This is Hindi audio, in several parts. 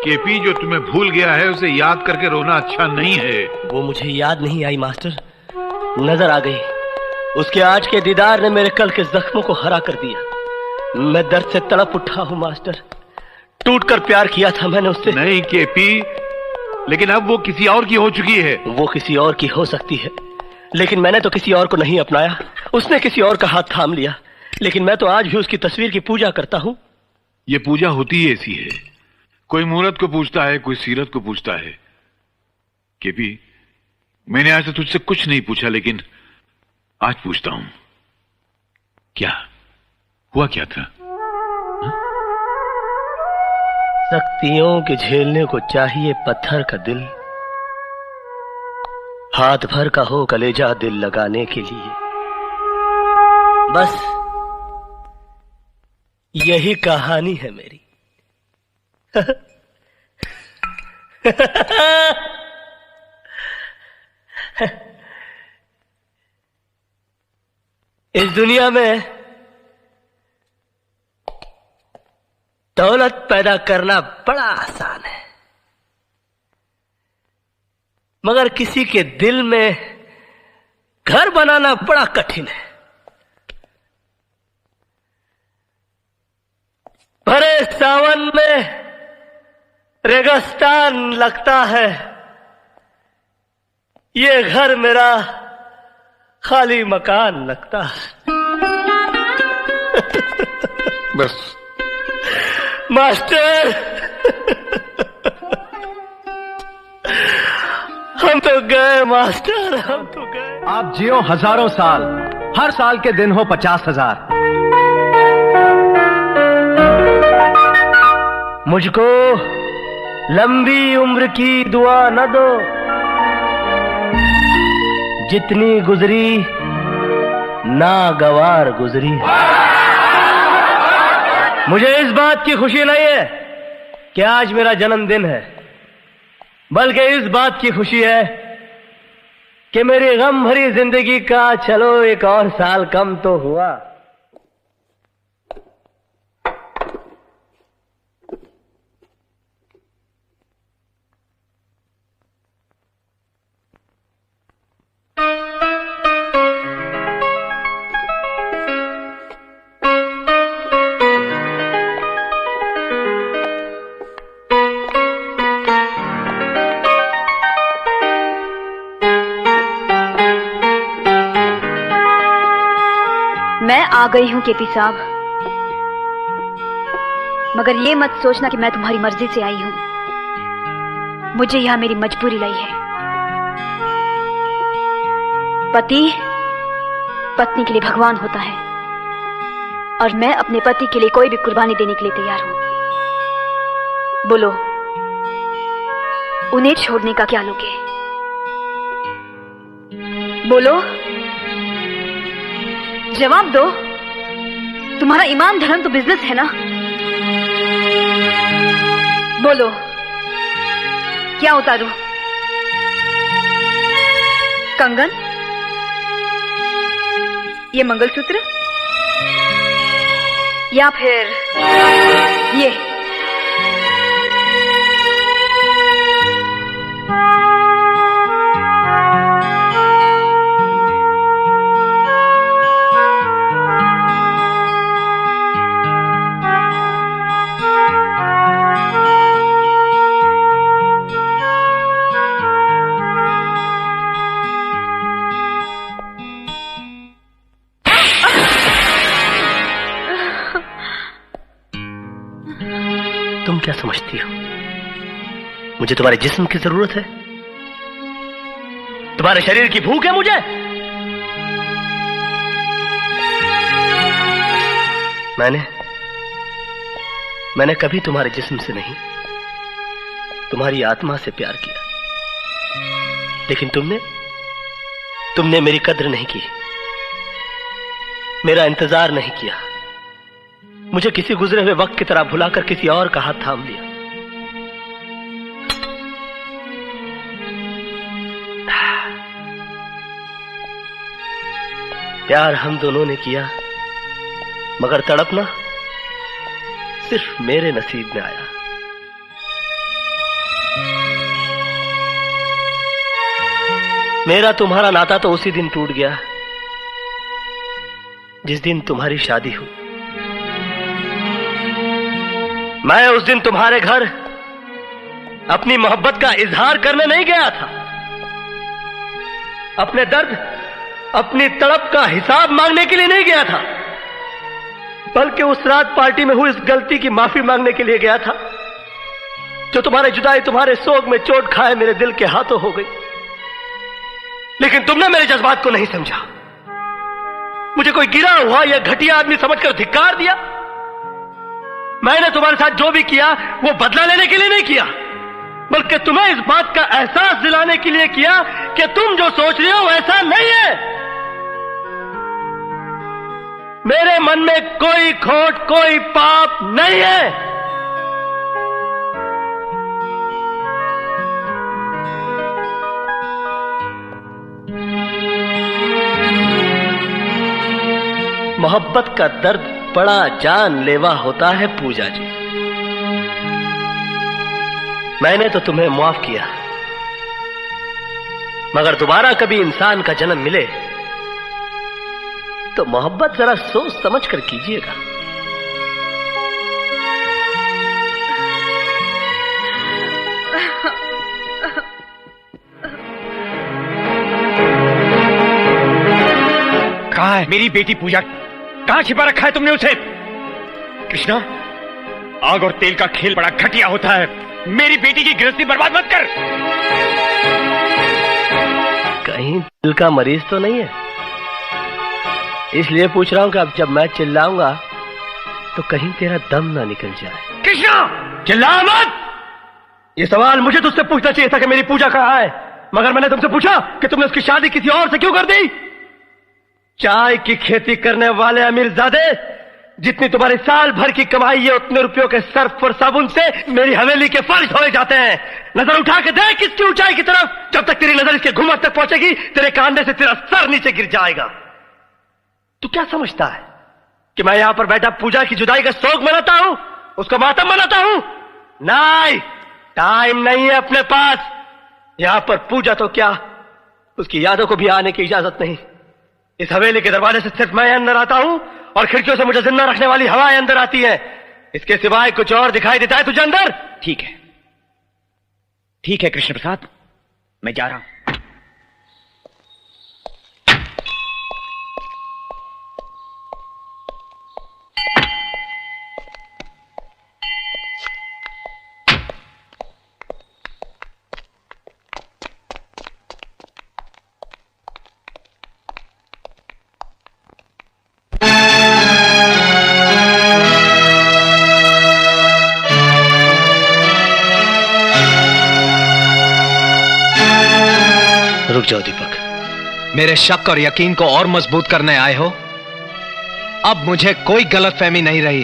केपी, जो तुम्हें भूल गया है उसे याद करके रोना अच्छा नहीं है। वो मुझे याद नहीं आई मास्टर, नजर आ गई। उसके आज के दीदार ने मेरे कल के जख्मों को हरा कर दिया। मैं दर्द से तड़प उठा हूँ मास्टर। टूट कर प्यार किया था मैंने उससे। नहीं केपी, लेकिन अब वो किसी और की हो चुकी है। वो किसी और की हो सकती है, लेकिन मैंने तो किसी और को नहीं अपनाया। उसने किसी और का हाथ थाम लिया, लेकिन मैं तो आज भी उसकी तस्वीर की पूजा करता हूँ। ये पूजा होती ही ऐसी है, कोई मूरत को पूछता है, कोई सीरत को पूछता है। केपी, मैंने आज से तुझसे कुछ नहीं पूछा, लेकिन आज पूछता हूं, क्या हुआ, क्या था? सख्तियों के झेलने को चाहिए पत्थर का दिल, हाथ भर का हो कलेजा दिल लगाने के लिए। बस यही कहानी है मेरी। इस दुनिया में दौलत पैदा करना बड़ा आसान है, मगर किसी के दिल में घर बनाना बड़ा कठिन है। भरे सावन में रेगिस्तान लगता है, ये घर मेरा खाली मकान लगता है। बस मास्टर, हम तो गए मास्टर, हम तो गए। आप जियो हजारों साल, हर साल के दिन हो 50,000। मुझको लंबी उम्र की दुआ न दो, जितनी गुजरी नागवार गुजरी। मुझे इस बात की खुशी नहीं है कि आज मेरा जन्मदिन है, बल्कि इस बात की खुशी है कि मेरी गम भरी जिंदगी का चलो एक और साल कम तो हुआ। मैं आ गई हूं केपी साहब, मगर ये मत सोचना कि मैं तुम्हारी मर्जी से आई हूं। मुझे यहां मेरी मजबूरी लाई है। पति पत्नी के लिए भगवान होता है, और मैं अपने पति के लिए कोई भी कुर्बानी देने के लिए तैयार हूं। बोलो, उन्हें छोड़ने का क्या लोगे? बोलो, जवाब दो। तुम्हारा ईमान धर्म तो बिजनेस है ना? बोलो, क्या उतारूं? कंगन, ये मंगलसूत्र, या फिर ये? तुम क्या समझती हो? मुझे तुम्हारे जिस्म की जरूरत है? तुम्हारे शरीर की भूख है मुझे? मैंने कभी तुम्हारे जिस्म से नहीं, तुम्हारी आत्मा से प्यार किया। लेकिन तुमने मेरी कद्र नहीं की, मेरा इंतजार नहीं किया। मुझे किसी गुजरे हुए वक्त की तरह भुलाकर किसी और का हाथ थाम लिया। प्यार हम दोनों ने किया, मगर तड़पना सिर्फ मेरे नसीब में आया। मेरा तुम्हारा नाता तो उसी दिन टूट गया जिस दिन तुम्हारी शादी हुई। मैं उस दिन तुम्हारे घर अपनी मोहब्बत का इजहार करने नहीं गया था, अपने दर्द, अपनी तड़प का हिसाब मांगने के लिए नहीं गया था, बल्कि उस रात पार्टी में हुई इस गलती की माफी मांगने के लिए गया था जो तुम्हारे जुदाई, तुम्हारे शोक में चोट खाए मेरे दिल के हाथों हो गई। लेकिन तुमने मेरे जज्बात को नहीं समझा, मुझे कोई गिरा हुआ या घटिया आदमी समझकर धिक्कार दिया। मैंने तुम्हारे साथ जो भी किया वो बदला लेने के लिए नहीं किया, बल्कि तुम्हें इस बात का एहसास दिलाने के लिए किया कि तुम जो सोच रहे हो वैसा नहीं है। मेरे मन में कोई खोट, कोई पाप नहीं है। मोहब्बत का दर्द बड़ा जानलेवा होता है पूजा जी। मैंने तो तुम्हें माफ किया, मगर दोबारा कभी इंसान का जन्म मिले तो मोहब्बत जरा सोच समझ कर कीजिएगा। कहाँ है मेरी बेटी पूजा? कहाँ छिपा रखा है तुमने उसे? कृष्णा, आग और तेल का खेल बड़ा घटिया होता है। मेरी बेटी की गृहस्थी बर्बाद मत कर। कहीं दिल का मरीज तो नहीं है, इसलिए पूछ रहा हूं कि अब जब मैं चिल्लाऊंगा तो कहीं तेरा दम ना निकल जाए। कृष्णा, चिल्ला मत। ये सवाल मुझे तुझसे पूछना चाहिए था कि मेरी पूजा कहाँ है, मगर मैंने तुमसे पूछा कि तुमने उसकी शादी किसी और से क्यों कर दी। चाय की खेती करने वाले अमीरजादे, जितनी तुम्हारी साल भर की कमाई है उतने रुपयों के सर्फ और साबुन से मेरी हवेली के फर्श धोए जाते हैं। नजर उठा के देख इसकी ऊंचाई की तरफ, जब तक तेरी नजर इसके घुमट तक पहुंचेगी तेरे कांधे से तेरा सर नीचे गिर जाएगा। तू क्या समझता है कि मैं यहां पर बैठा पूजा की जुदाई का शोक मनाता हूं, उसका मातम मनाता हूं? नहीं, टाइम नहीं है अपने पास। यहां पर पूजा तो क्या, उसकी यादों को भी आने की इजाजत नहीं। इस हवेली के दरवाजे से सिर्फ मैं अंदर आता हूं और खिड़कियों से मुझे जिंदा रखने वाली हवाएं अंदर आती है। इसके सिवाय कुछ और दिखाई देता है तुझे अंदर? ठीक है, ठीक है कृष्ण प्रसाद, मैं जा रहा हूं। रुक जाओ दीपक। मेरे शक और यकीन को और मजबूत करने आए हो? अब मुझे कोई गलतफहमी नहीं रही।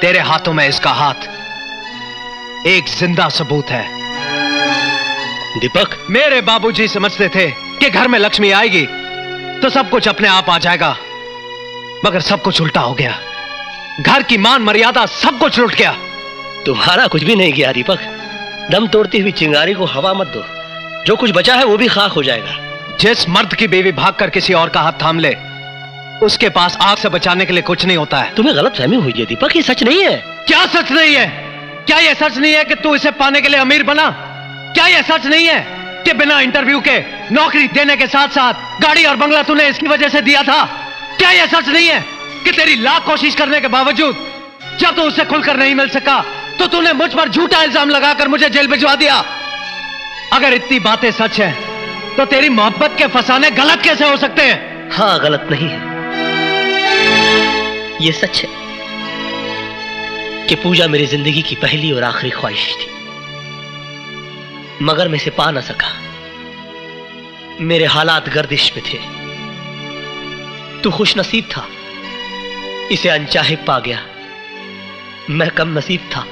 तेरे हाथों में इसका हाथ एक जिंदा सबूत है। दीपक, मेरे बाबूजी समझते थे कि घर में लक्ष्मी आएगी तो सब कुछ अपने आप आ जाएगा, मगर सब कुछ उल्टा हो गया। घर की मान मर्यादा सब कुछ लुट गया। तुम्हारा कुछ भी नहीं गया दीपक। दम तोड़ती हुई चिंगारी को हवा मत दो, जो कुछ बचा है वो भी खाक हो जाएगा। जिस मर्द की बीवी भागकर किसी और का हाथ थाम ले, उसके पास आग से बचाने के लिए कुछ नहीं होता है। तुम्हें गलतफहमी हुई है दीपक, ये सच नहीं है। क्या सच नहीं है? क्या यह सच नहीं है कि तू इसे पाने के लिए अमीर बना? क्या यह सच नहीं है कि बिना इंटरव्यू के नौकरी देने के साथ साथ गाड़ी और बंगला तूने इसकी वजह से दिया था? क्या यह सच नहीं है कि तेरी लाख कोशिश करने के बावजूद जब तू उससे खुलकर नहीं मिल सका तो तूने मुझ पर झूठा इल्जाम लगाकर मुझे जेल भिजवा दिया? अगर इतनी बातें सच हैं, तो तेरी मोहब्बत के फसाने गलत कैसे हो सकते हैं? हाँ, गलत नहीं है, ये सच है कि पूजा मेरी जिंदगी की पहली और आखिरी ख्वाहिश थी, मगर मैं इसे पा ना सका। मेरे हालात गर्दिश में थे। तू खुश नसीब था, इसे अनचाहे पा गया। मैं कम नसीब था,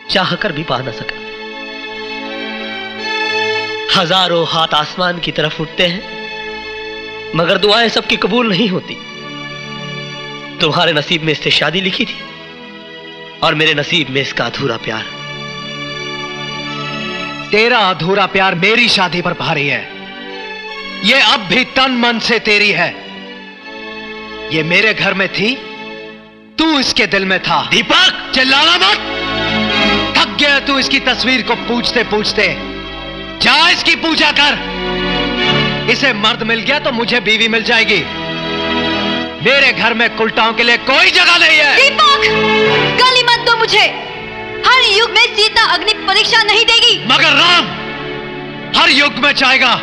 चाह कर भी पा ना सका। हजारों हाथ आसमान की तरफ उठते हैं, मगर दुआएं सबकी कबूल नहीं होती। तुम्हारे नसीब में इससे शादी लिखी थी और मेरे नसीब में इसका अधूरा प्यार। तेरा अधूरा प्यार मेरी शादी पर भारी है। ये अब भी तन मन से तेरी है। ये मेरे घर में थी, तू इसके दिल में था। दीपक, चिल्लाना मत। थक गया तू इसकी तस्वीर को पूछते पूछते। जा इसकी पूजा कर। इसे मर्द मिल गया तो मुझे बीवी मिल जाएगी। मेरे घर में कुलटाओं के लिए कोई जगह नहीं है। दीपक, गाली मत दो मुझे। हर युग में सीता अग्नि परीक्षा नहीं देगी। मगर राम हर युग में चाहेगा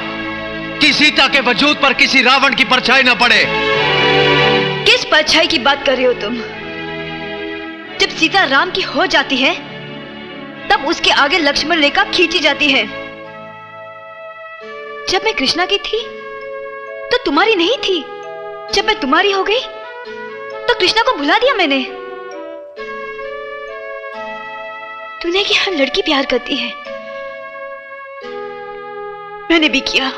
कि सीता के वजूद पर किसी रावण की परछाई न पड़े। किस परछाई की बात कर रहे हो तुम? जब सीता राम की हो जाती है तब उसके आगे लक्ष्मण रेखा खींची जाती है। जब मैं कृष्णा की थी तो तुम्हारी नहीं थी। जब मैं तुम्हारी हो गई तो कृष्णा को भुला दिया मैंने। तूने कि हर लड़की प्यार करती है, मैंने भी किया।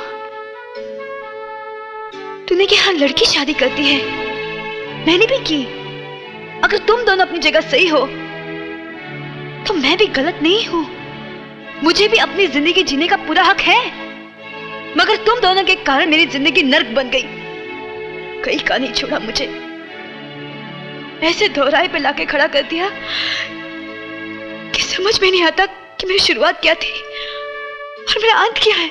तूने कि हर लड़की शादी करती है, मैंने भी की। अगर तुम दोनों अपनी जगह सही हो तो मैं भी गलत नहीं हूं। मुझे भी अपनी जिंदगी जीने का पूरा हक है। मगर तुम दोनों के कारण मेरी जिंदगी नर्क बन गई। कहीं का नहीं छोड़ा मुझे। ऐसे दोहराए पे लाके खड़ा कर दिया कि समझ में नहीं आता कि मेरी शुरुआत क्या थी और मेरा अंत क्या है।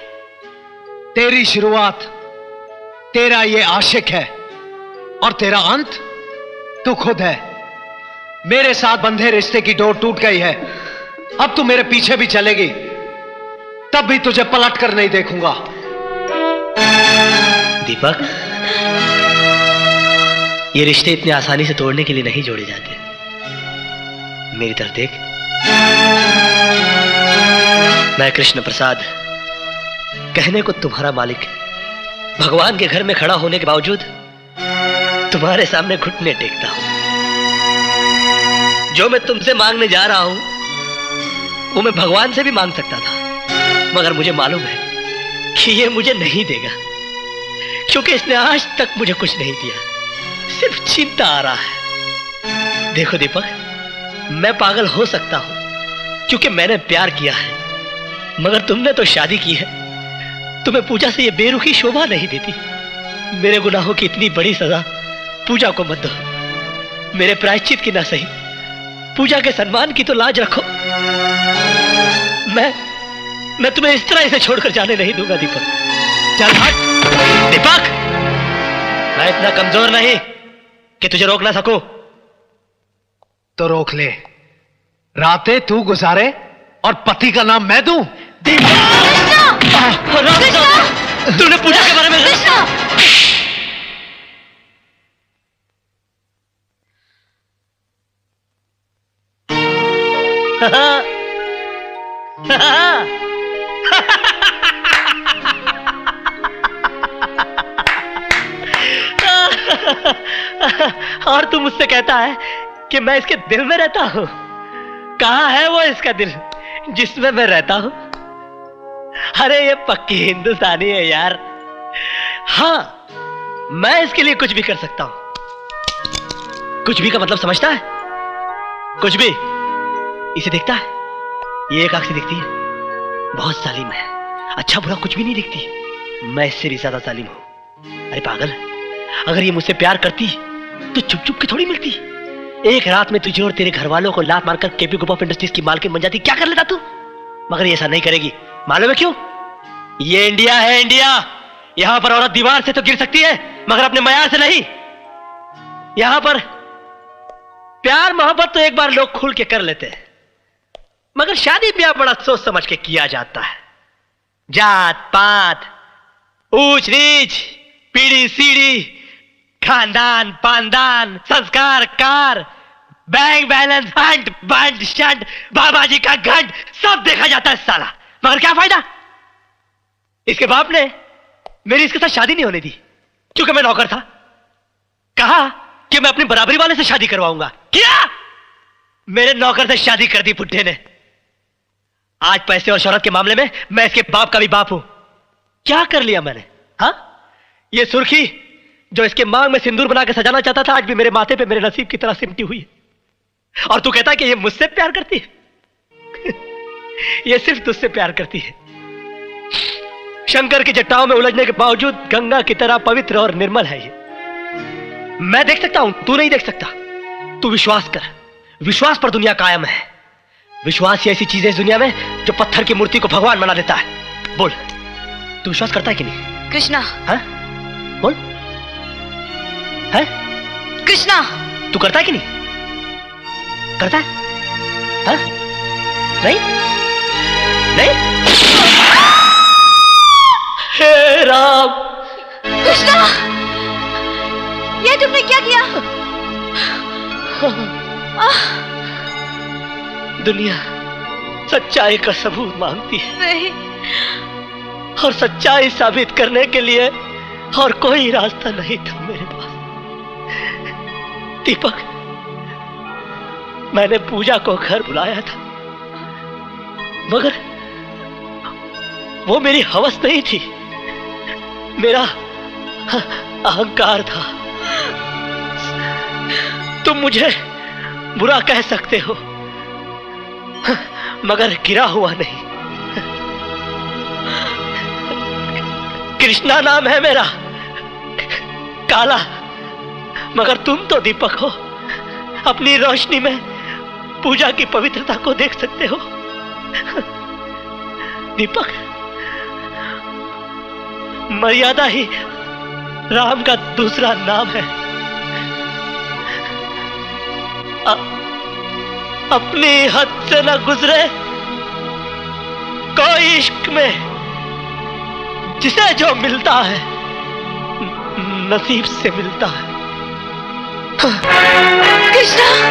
तेरी शुरुआत तेरा ये आशिक है और तेरा अंत तू खुद है। मेरे साथ बंधे रिश्ते की डोर टूट गई है। अब तू मेरे पीछे भी चलेगी तब भी तुझे पलट कर नहीं देखूंगा। दीपक, ये रिश्ते इतने आसानी से तोड़ने के लिए नहीं जोड़े जाते। मेरी तरफ देख। मैं कृष्ण प्रसाद, कहने को तुम्हारा मालिक, भगवान के घर में खड़ा होने के बावजूद तुम्हारे सामने घुटने टेकता हूं। जो मैं तुमसे मांगने जा रहा हूं वो मैं भगवान से भी मांग सकता था, मगर मुझे मालूम है कि ये मुझे नहीं देगा, क्योंकि इसने आज तक मुझे कुछ नहीं दिया, सिर्फ चिंता आ रहा है। देखो दीपक, मैं पागल हो सकता हूं क्योंकि मैंने प्यार किया है, मगर तुमने तो शादी की है। तुम्हें पूजा से ये बेरुखी शोभा नहीं देती। मेरे गुनाहों की इतनी बड़ी सजा पूजा को मत दो। मेरे प्रायश्चित की ना सही, पूजा के सम्मान की तो लाज रखो। मैं तुम्हें इस तरह इसे छोड़कर जाने नहीं दूंगा दीपक। चल हट। दीपक, मैं इतना कमजोर नहीं कि तुझे रोक ना सकूं। तो रोक ले। रातें तू गुजारे और पति का नाम मैं दूं। तूने पूजा के बारे में और तू मुझसे कहता है कि मैं इसके दिल में रहता हूं। कहां है वो इसका दिल जिसमें मैं रहता हूं? अरे ये पक्की हिंदुस्तानी है यार। हां, मैं इसके लिए कुछ भी कर सकता हूं। कुछ भी का मतलब समझता है? कुछ भी। इसे देखता है, ये एक आंख से दिखती है, बहुत जालिम है, अच्छा बुरा कुछ भी नहीं दिखती। मैं इससे भी ज्यादा जालिम हूं। अरे पागल, अगर ये मुझसे प्यार करती तो चुप चुप के थोड़ी मिलती। एक रात में तुझे और तेरे घर वालों को लात मारकर केपी ग्रुप ऑफ इंडस्ट्रीज की मालकिन बन जाती। क्या कर लेता तू? मगर ये ऐसा नहीं करेगी। मालूम है क्यों? ये इंडिया है, इंडिया। यहां पर औरत दीवार से तो गिर सकती है मगर अपने मयार से नहीं। यहां पर प्यार मोहब्बत तो एक बार लोग खुल के कर लेते हैं, मगर शादी ब्याह बड़ा सोच समझ के किया जाता है। जात पात, ऊंच नीच, पीढ़ी सीढ़ी, खानदान पानदान, संस्कार कार, बैंक बैलेंस, फंड बंड शंड, बाबा जी का घंट, सब देखा जाता है साला। मगर क्या फायदा? इसके बाप ने मेरी इसके साथ शादी नहीं होने दी क्योंकि मैं नौकर था। कहा कि मैं अपनी बराबरी वाले से शादी करवाऊंगा। किया, मेरे नौकर से शादी कर दी बुड्ढे ने। आज पैसे और शोहरत के मामले में मैं इसके बाप का भी बाप हूं। क्या कर लिया मैंने? हाँ, ये सुर्खी जो इसके मांग में सिंदूर बना के सजाना चाहता था, आज भी मेरे माथे पे मेरे नसीब की तरह सिमटी हुई है। और तू कहता है कि ये मुझसे प्यार करती है? ये सिर्फ तुझसे प्यार करती है। शंकर की जटाओं में उलझने के बावजूद गंगा की तरह पवित्र और निर्मल है ये। मैं देख सकता हूं, तू नहीं देख सकता। तू विश्वास कर, विश्वास पर दुनिया कायम है। विश्वास ही ऐसी चीज है इस दुनिया में जो पत्थर की मूर्ति को भगवान बना देता है। बोल, तू विश्वास करता है कि नहीं? कृष्णा। हाँ? बोल। है? कृष्णा। तू करता है कि नहीं? करता है? हाँ? नहीं? नहीं? हे राम! कृष्णा, ये तुमने क्या किया? दुनिया सच्चाई का सबूत मांगती है। नहीं। और सच्चाई साबित करने के लिए और कोई रास्ता नहीं था मेरे पास। दीपक, मैंने पूजा को घर बुलाया था, मगर वो मेरी हवस नहीं थी, मेरा अहंकार था। तुम मुझे बुरा कह सकते हो, मगर गिरा हुआ नहीं। कृष्णा नाम है मेरा, काला, मगर तुम तो दीपक हो। अपनी रोशनी में पूजा की पवित्रता को देख सकते हो। दीपक, मर्यादा ही राम का दूसरा नाम है। अपनी हद से न गुजरे कोई इश्क में, जिसे जो मिलता है नसीब से मिलता है। कृष्णा।